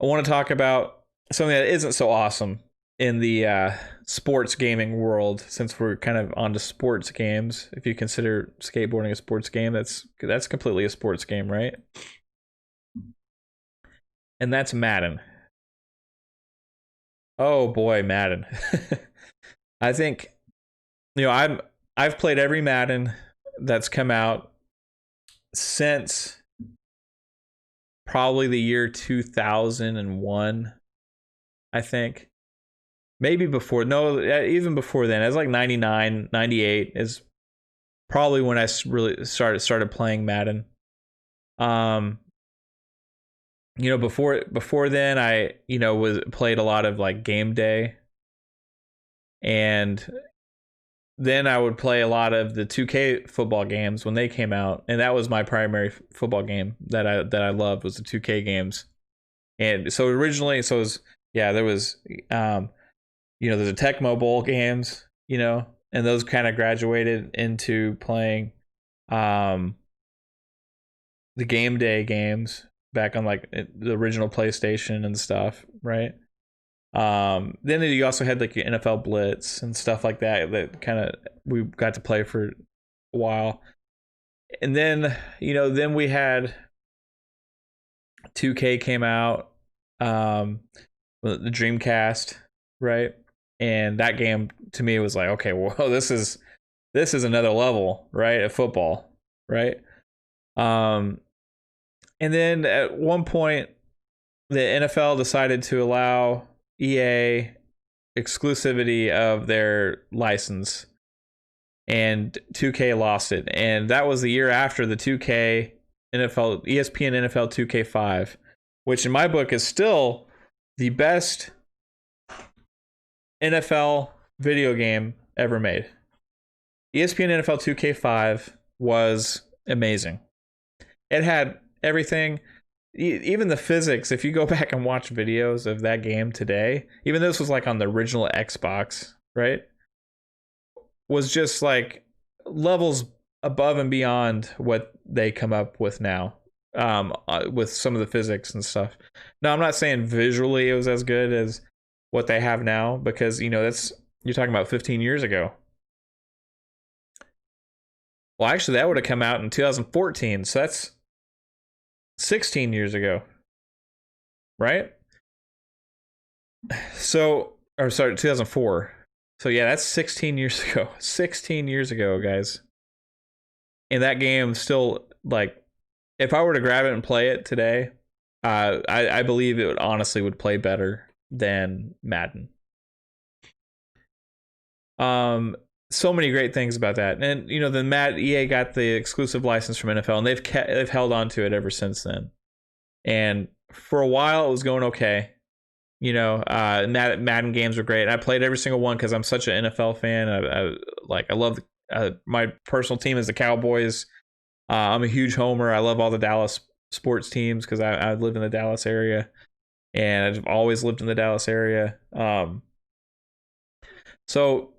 I want to talk about something that isn't so awesome in the sports gaming world, since we're kind of onto sports games. If you consider skateboarding a sports game, that's completely a sports game, right? And that's Madden. Oh boy, Madden. I think, I've played every Madden that's come out since probably the year 2001, I think. Maybe before. No, even before then. It was like 99, 98 is probably when I really started playing Madden. Before then, I was played a lot of like Game Day, and then I would play a lot of the 2K football games when they came out, and that was my primary football game that I loved, was the 2K games. And so originally, there was there's the Tecmo Bowl games, and those kind of graduated into playing the Game Day games back on like the original PlayStation and stuff, right? Then you also had like your NFL Blitz and stuff like that kind of we got to play for a while. And then, then we had 2K came out, the Dreamcast, right? And that game to me was like, okay, well, this is another level, right? Of football, right? And then at one point, the NFL decided to allow EA exclusivity of their license, and 2K lost it. And that was the year after the 2K ESPN NFL 2K5, which in my book is still the best NFL video game ever made. ESPN NFL 2K5 was amazing. It had everything, even the physics. If you go back and watch videos of that game today, even though this was like on the original Xbox, right, was just like levels above and beyond what they come up with now, with some of the physics and stuff. Now, I'm not saying visually it was as good as what they have now, because that's, you're talking about 15 years ago. Well, actually, that would have come out in 2014, so that's 16 years ago, right? So, or sorry, 2004. So yeah, that's 16 years ago. 16 years ago, guys. And that game still, like, if I were to grab it and play it today, I believe it would play better than Madden. So many great things about that. And EA got the exclusive license from NFL, and they've held on to it ever since then. And for a while it was going okay. Madden games were great. I played every single one because I'm such an NFL fan. I love my personal team is the Cowboys. I'm a huge homer. I love all the Dallas sports teams because I live in the Dallas area, and I've always lived in the Dallas area. So,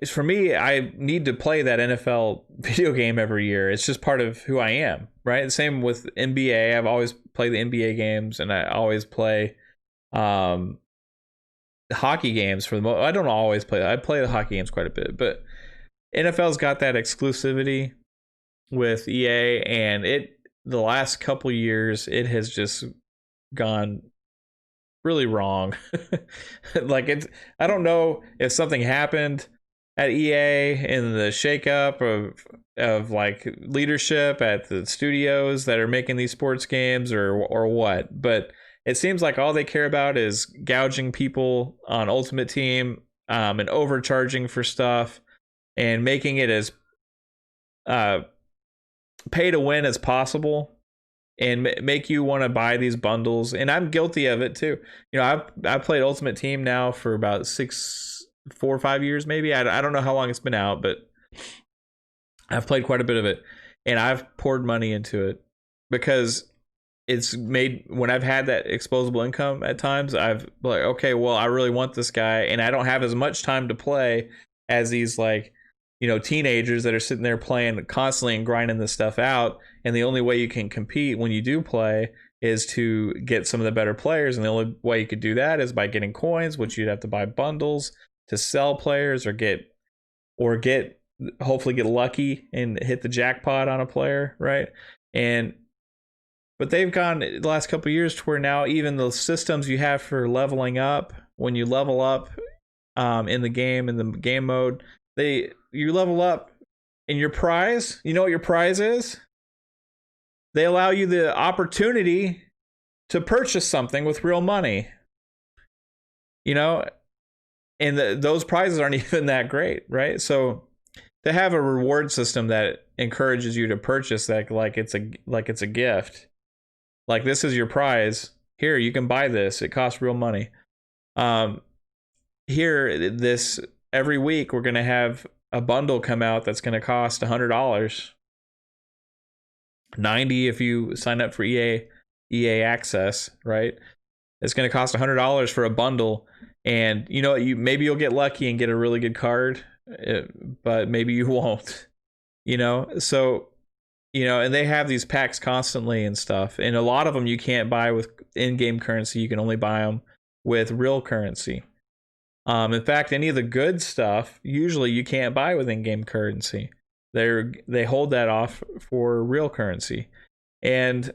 for me, I need to play that NFL video game every year. It's just part of who I am, right? The same with NBA. I've always played the NBA games, and I always play hockey games for the most. I don't always play. I play the hockey games quite a bit, but NFL's got that exclusivity with EA, and the last couple years it has just gone really wrong. Like, I don't know if something happened at EA in the shakeup of like leadership at the studios that are making these sports games or what, but it seems like all they care about is gouging people on Ultimate Team, and overcharging for stuff, and making it as pay to win as possible and make you want to buy these bundles. And I'm guilty of it too. You know, I've played Ultimate Team now for about 4 or 5 years, maybe. I don't know how long it's been out, but I've played quite a bit of it, and I've poured money into it because it's made, when I've had that exposable income at times, I've like, okay, well, I really want this guy, and I don't have as much time to play as these, like, you know, teenagers that are sitting there playing constantly and grinding this stuff out. And the only way you can compete when you do play is to get some of the better players. And the only way you could do that is by getting coins, which you'd have to buy bundles to sell players, or hopefully get lucky and hit the jackpot on a player, right? But they've gone the last couple of years to where now even the systems you have for leveling up, when you level up in the game mode, you level up, and your prize, you know what your prize is? They allow you the opportunity to purchase something with real money. You know, and those prizes aren't even that great, right? So they have a reward system that encourages you to purchase that like it's a gift. Like, this is your prize. Here, you can buy this. It costs real money. Every week we're going to have a bundle come out that's going to cost $100. $90 if you sign up for EA access, right? It's going to cost $100 for a bundle, and you know, maybe you'll get lucky and get a really good card, but maybe you won't. You know, so, you know, and they have these packs constantly and stuff, and a lot of them you can't buy with in-game currency. You can only buy them with real currency. In fact, any of the good stuff usually you can't buy with in-game currency. They hold that off for real currency, and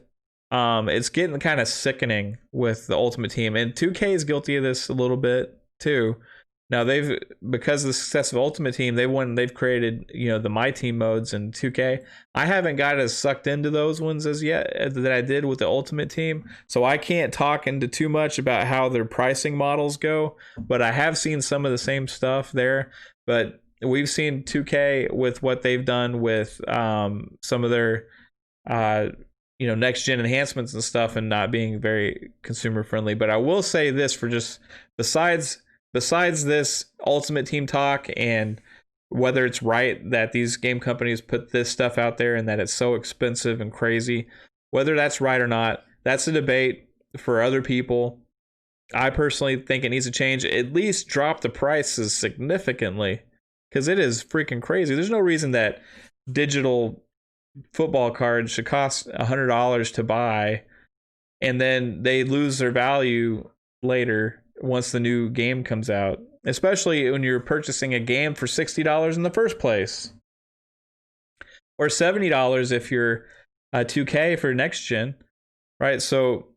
it's getting kind of sickening with the Ultimate Team. And 2K is guilty of this a little bit too. Now because of the success of Ultimate Team, they've created, you know, the My Team modes in 2K. I haven't got as sucked into those ones as yet that I did with the Ultimate Team, so I can't talk into too much about how their pricing models go. But I have seen some of the same stuff there. But we've seen 2K with what they've done with some of their you know, next gen enhancements and stuff, and not being very consumer friendly. But I will say this, for just besides this Ultimate Team talk, and whether it's right that these game companies put this stuff out there and that it's so expensive and crazy, whether that's right or not, that's a debate for other people. I personally think it needs to change. At least drop the prices significantly, because it is freaking crazy. There's no reason that digital football cards should cost $100 to buy, and then they lose their value later once the new game comes out, especially when you're purchasing a game for $60 in the first place, or $70 if you're 2K for next gen, right? So,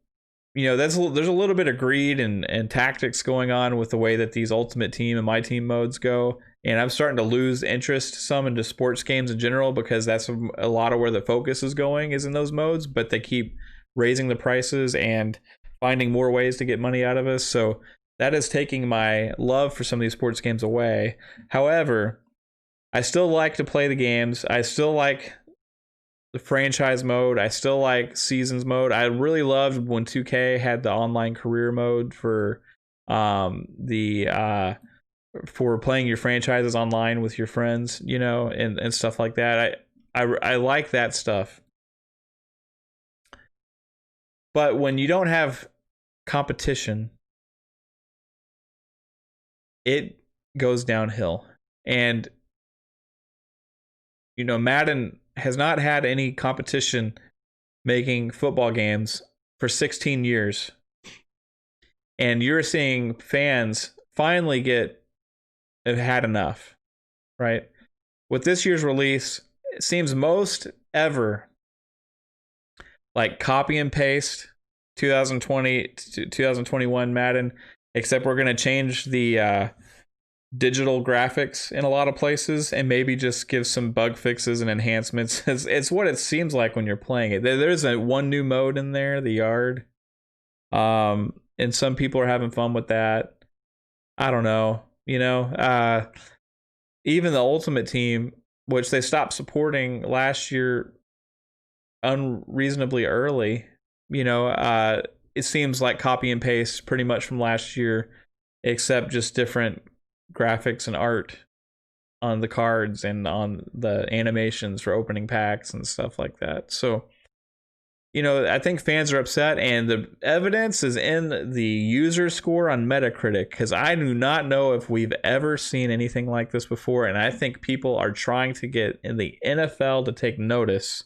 you know, there's a little bit of greed and tactics going on with the way that these Ultimate Team and My Team modes go, and I'm starting to lose interest some into sports games in general, because that's a lot of where the focus is going, is in those modes. But they keep raising the prices and finding more ways to get money out of us. So that is taking my love for some of these sports games away. However, I still like to play the games. I still like the franchise mode. I still like seasons mode. I really loved when 2K had the online career mode for for playing your franchises online with your friends, you know, and stuff like that. I like that stuff. But when you don't have competition, it goes downhill. And, you know, Madden has not had any competition making football games for 16 years. And you're seeing fans finally have had enough, right? With this year's release, it seems most ever like copy and paste 2020 to 2021 Madden, except we're going to change the digital graphics in a lot of places and maybe just give some bug fixes and enhancements. It's what it seems like when you're playing it. There's one new mode in there, the yard, and some people are having fun with that. I don't know, you know, even the Ultimate Team, which they stopped supporting last year, unreasonably early. It seems like copy and paste pretty much from last year, except just different graphics and art on the cards and on the animations for opening packs and stuff like that. So, I think fans are upset, and the evidence is in the user score on Metacritic, because I do not know if we've ever seen anything like this before, and I think people are trying to get in the NFL to take notice,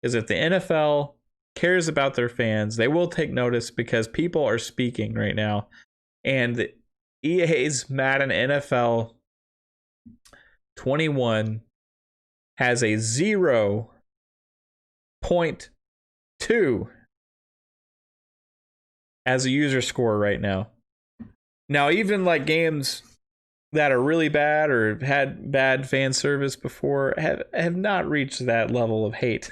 because if the NFL cares about their fans, they will take notice, because people are speaking right now, and EA's Madden NFL 21 has a 0.2 as a user score right now. Now, even like games that are really bad or had bad fan service before have not reached that level of hate.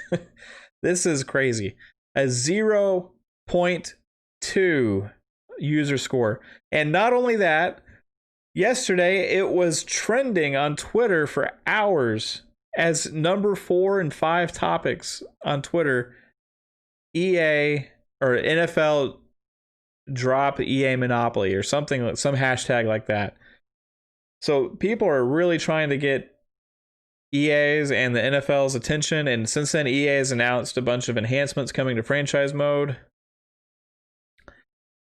This is crazy. A 0.2 user score. And not only that, yesterday it was trending on Twitter for hours as number 4 and 5 topics on Twitter. EA or NFL drop EA Monopoly or something, some hashtag like that. So people are really trying to get EA's and the NFL's attention, and since then EA has announced a bunch of enhancements coming to franchise mode,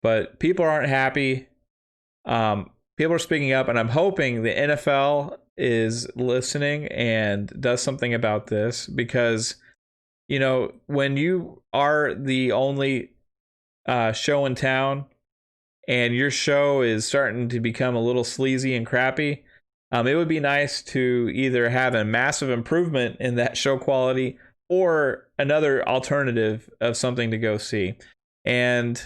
but people aren't happy. People are speaking up, and I'm hoping the NFL is listening and does something about this, because when you are the only show in town and your show is starting to become a little sleazy and crappy, it would be nice to either have a massive improvement in that show quality or another alternative of something to go see. And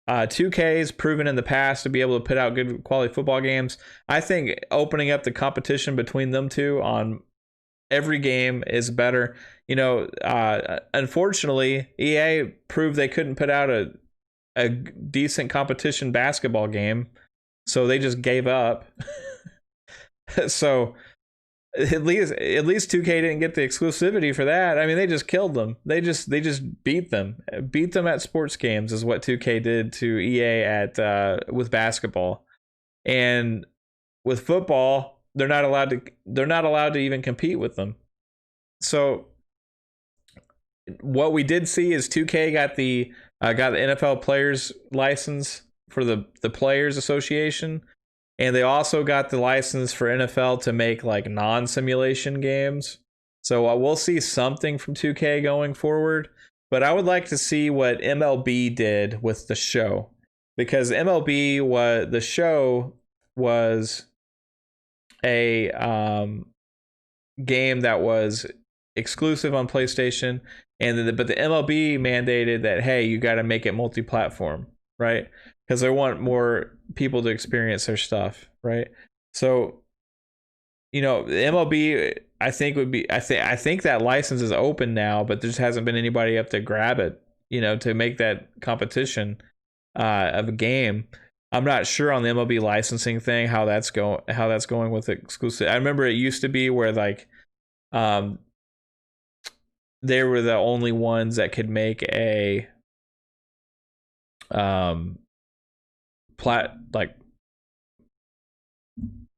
2K has proven in the past to be able to put out good quality football games. I think opening up the competition between them two on every game is better. Unfortunately, EA proved they couldn't put out a decent competition basketball game, so they just gave up. So at least 2K didn't get the exclusivity for that. I mean, they just killed them. They just beat them at sports games is what 2K did to EA at with basketball. And with football, they're not allowed to even compete with them. So what we did see is 2K got the NFL players license for the Players Association, and they also got the license for NFL to make like non-simulation games. So we'll see something from 2K going forward, but I would like to see what MLB did with the show, because the show was a game that was exclusive on PlayStation, but the MLB mandated that, hey, you got to make it multi-platform, right? Because they want more people to experience their stuff, right? So, the MLB, I think I think that license is open now, but there just hasn't been anybody up to grab it, to make that competition of a game. I'm not sure on the MLB licensing thing how that's going with exclusive. I remember it used to be where like they were the only ones that could make a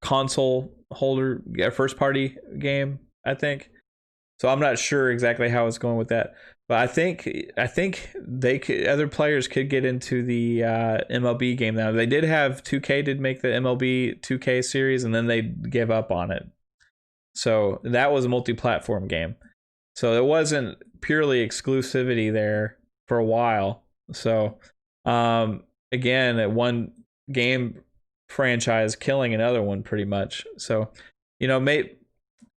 console holder first party game, I think. So I'm not sure exactly how it's going with that, but I think other players could get into the MLB game now. They did have 2K did make the MLB 2K series, and then they gave up on it. So that was a multi-platform game. So it wasn't purely exclusivity there for a while. So again, one game franchise killing another one pretty much. So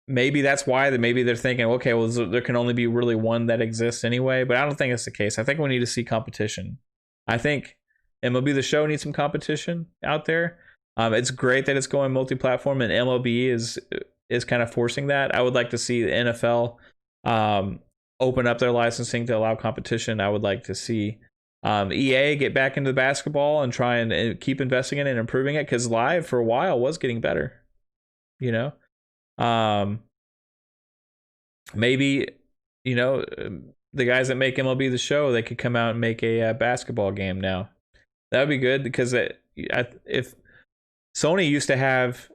maybe that's why maybe they're thinking, okay, well, there can only be really one that exists anyway. But I don't think that's the case. I think we need to see competition. I think MLB The Show needs some competition out there. It's great that it's going multi-platform, and MLB is kind of forcing that. I would like to see the NFL open up their licensing to allow competition. I would like to see EA get back into basketball and try and keep investing in it and improving it, because live for a while was getting better. Maybe you know, the guys that make MLB The Show, they could come out and make a basketball game now. That would be good because if Sony used to have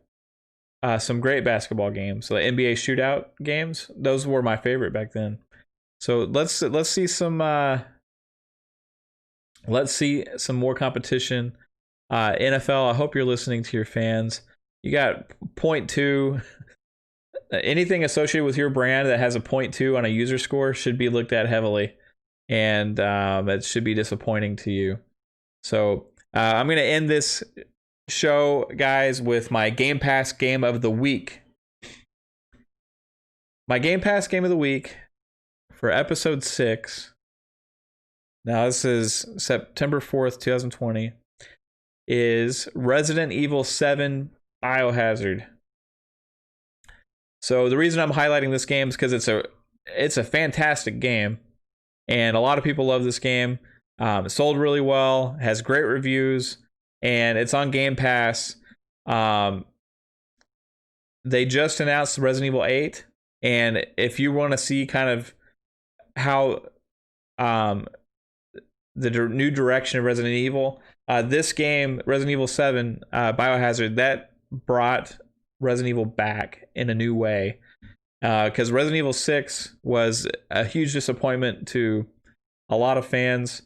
some great basketball games, so the NBA shootout games, those were my favorite back then. So let's see some more competition. NFL, I hope you're listening to your fans. You got 0.2. Anything associated with your brand that has a 0.2 on a user score should be looked at heavily, and that should be disappointing to you. So I'm going to end this show, guys, with my Game Pass game of the week. My Game Pass game of the week for episode 6. Now, this is September 4th, 2020. Is Resident Evil 7 Biohazard. So the reason I'm highlighting this game is because it's a fantastic game, and a lot of people love this game. It sold really well, has great reviews, and it's on Game Pass. They just announced Resident Evil 8, and if you want to see kind of how the new direction of Resident Evil, this game, Resident Evil 7 Biohazard, that brought Resident Evil back in a new way. Because Resident Evil 6 was a huge disappointment to a lot of fans.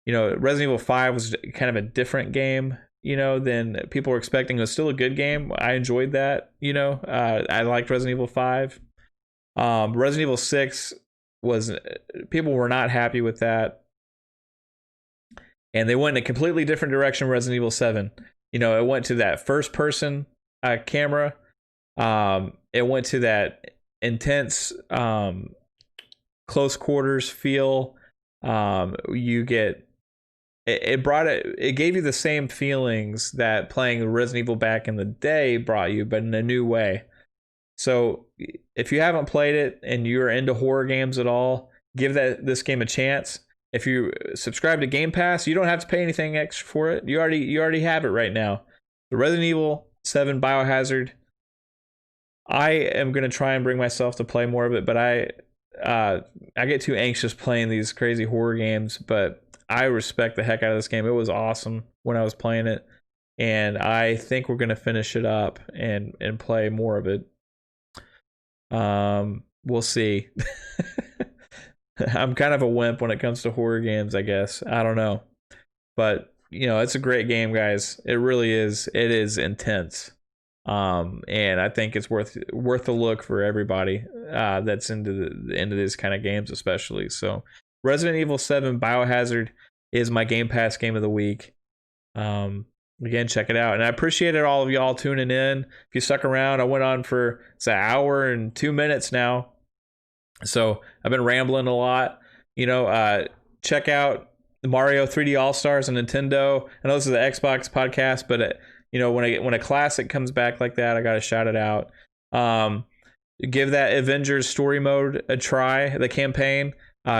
You know, Resident Evil 5 was kind of a different game, you know, than people were expecting. It was still a good game. I enjoyed that, you know. I liked Resident Evil 5. Resident Evil 6 was, people were not happy with that. And they went in a completely different direction with Resident Evil 7. You know, it went to that first person camera. It went to that intense close quarters feel. You get it gave you the same feelings that playing Resident Evil back in the day brought you, but in a new way. So if you haven't played it and you're into horror games at all, give this game a chance. If you subscribe to Game Pass, you don't have to pay anything extra for it. You already have it right now. The Resident Evil 7 Biohazard. I am going to try and bring myself to play more of it, but I get too anxious playing these crazy horror games, but I respect the heck out of this game. It was awesome when I was playing it, and I think we're going to finish it up and play more of it. We'll see. I'm kind of a wimp when it comes to horror games, I guess. I don't know. But, you know, it's a great game, guys. It really is. It is intense. And I think it's worth a look for everybody that's into this kind of games, especially. So Resident Evil 7 Biohazard is my Game Pass game of the week. Again, check it out. And I appreciated all of y'all tuning in. If you stuck around, I went on for an hour and 2 minutes now. So I've been rambling a lot. You know, check out Mario 3D All-Stars on Nintendo. I know this is the Xbox podcast, but you know, when a classic comes back like that, I gotta shout it out. Give that Avengers story mode a try, the campaign.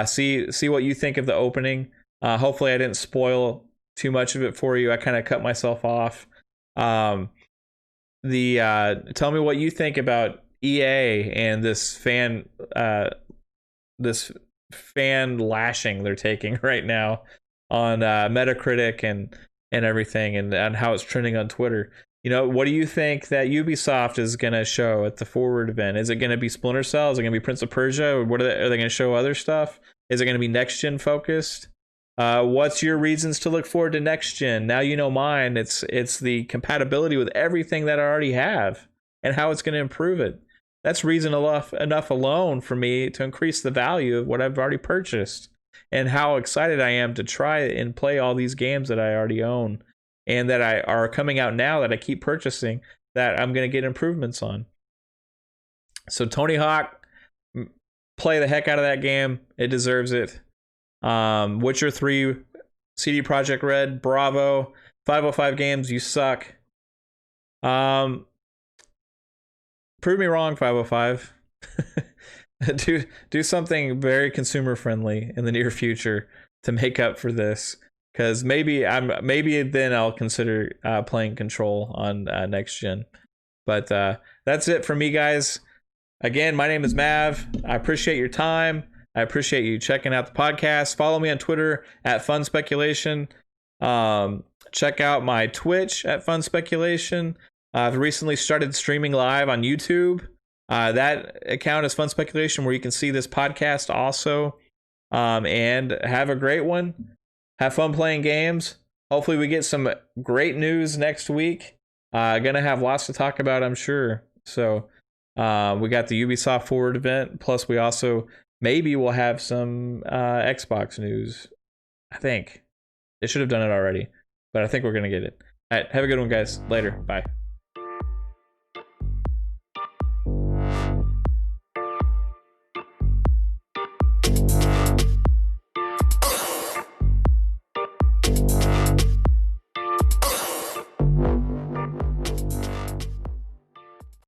See what you think of the opening. Hopefully I didn't spoil too much of it for you. I kind of cut myself off. Tell me what you think about EA and this fan lashing they're taking right now on Metacritic and everything, and how it's trending on Twitter. You know, what do you think that Ubisoft is going to show at the Forward event? Is it going to be Splinter Cell? Is it going to be Prince of Persia? Or are they going to show other stuff? Is it going to be next gen focused? What's your reasons to look forward to next gen? Now you know mine. It's the compatibility with everything that I already have and how it's going to improve it. That's reason enough alone for me to increase the value of what I've already purchased, and how excited I am to try and play all these games that I already own and that are coming out now that I keep purchasing that I'm going to get improvements on. So Tony Hawk, play the heck out of that game. It deserves it. Witcher 3, CD Projekt Red, bravo. 505 Games, you suck. Prove me wrong, 505. do something very consumer friendly in the near future to make up for this, because maybe then I'll consider playing Control on next gen. But that's it for me, guys. Again, my name is Mav. I appreciate your time. I appreciate you checking out the podcast. Follow me on Twitter at Fun Speculation. Check out my Twitch at Fun Speculation. I've recently started streaming live on YouTube. That account is Fun Speculation, where you can see this podcast also. And have a great one. Have fun playing games. Hopefully we get some great news next week. Gonna have lots to talk about, I'm sure. So we got the Ubisoft Forward event. Plus we also maybe we'll have some Xbox news. I think they should have done it already, but I think we're gonna get it. All right, have a good one, guys. Later. Bye.